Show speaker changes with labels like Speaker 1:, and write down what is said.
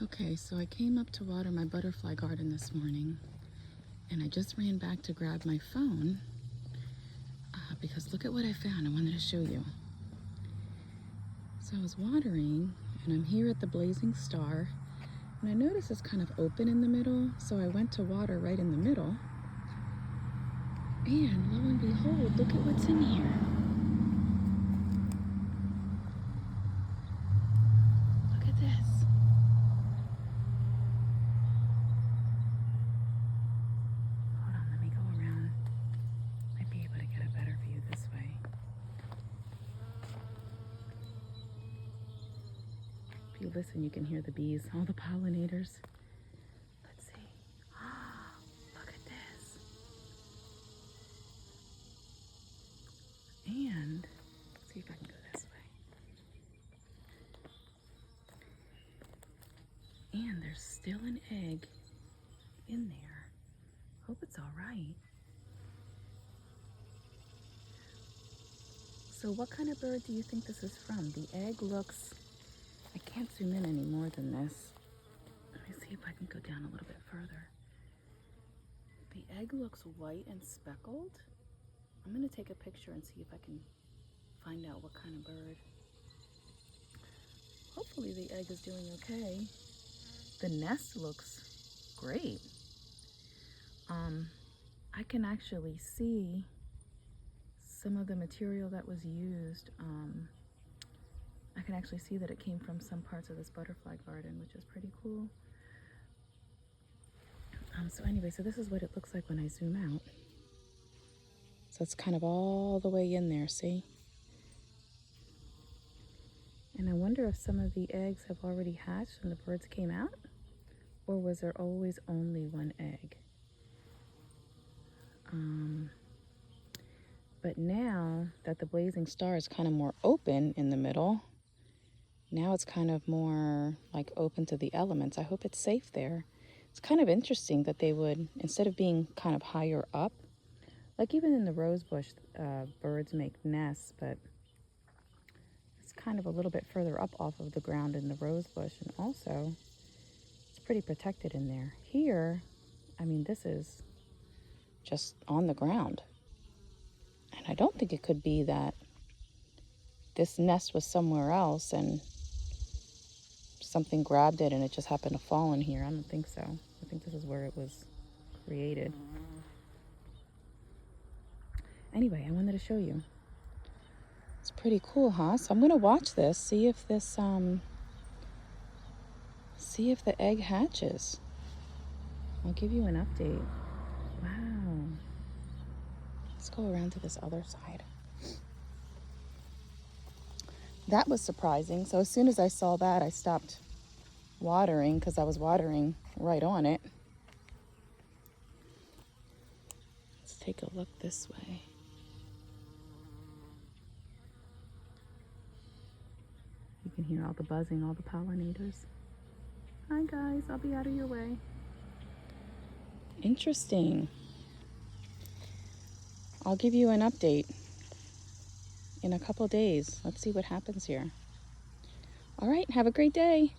Speaker 1: Okay, so I came up to water my butterfly garden this morning, and I just ran back to grab my phone because look at what I found. I wanted to show you. So I was watering, and I'm here at the blazing star, and I noticed it's kind of open in the middle, so I went to water right in the middle, and lo and behold, look at what's in here. Look at this. Hold on, let me go around. Might be able to get a better view this way. If you listen, you can hear the bees, all the pollinators. Let's see. Look at this. And let's see if I can go this way. And there's still an egg in there. Hope it's all right. So what kind of bird do you think this is from? The egg looks, I can't zoom in any more than this. Let me see if I can go down a little bit further. The egg looks white and speckled. I'm gonna take a picture and see if I can find out what kind of bird. Hopefully the egg is doing okay. The nest looks great. I can actually see some of the material that was used. I can actually see that it came from some parts of this butterfly garden, which is pretty cool. So anyway, so this is what it looks like when I zoom out. So it's kind of all the way in there, see? And I wonder if some of the eggs have already hatched and the birds came out, or was there always only one egg? But now that the blazing star is kind of more open in the middle, now it's kind of more like open to the elements. I hope it's safe there. It's kind of interesting that they would, instead of being kind of higher up, like even in the rose bush, birds make nests, but it's kind of a little bit further up off of the ground in the rose bush, and also it's pretty protected in there. Here, I mean, this is just on the ground. And I don't think it could be that this nest was somewhere else and something grabbed it and it just happened to fall in here. I don't think so. I think this is where it was created. Anyway, I wanted to show you. It's pretty cool, huh? So I'm gonna watch this, see if this, see if the egg hatches. I'll give you an update. Wow. Let's go around to this other side. That was surprising. So as soon as I saw that, I stopped watering because I was watering right on it. Let's take a look this way. You can hear all the buzzing, all the pollinators. Hi guys, I'll be out of your way. Interesting. I'll give you an update in a couple days. Let's see what happens here. All right, have a great day.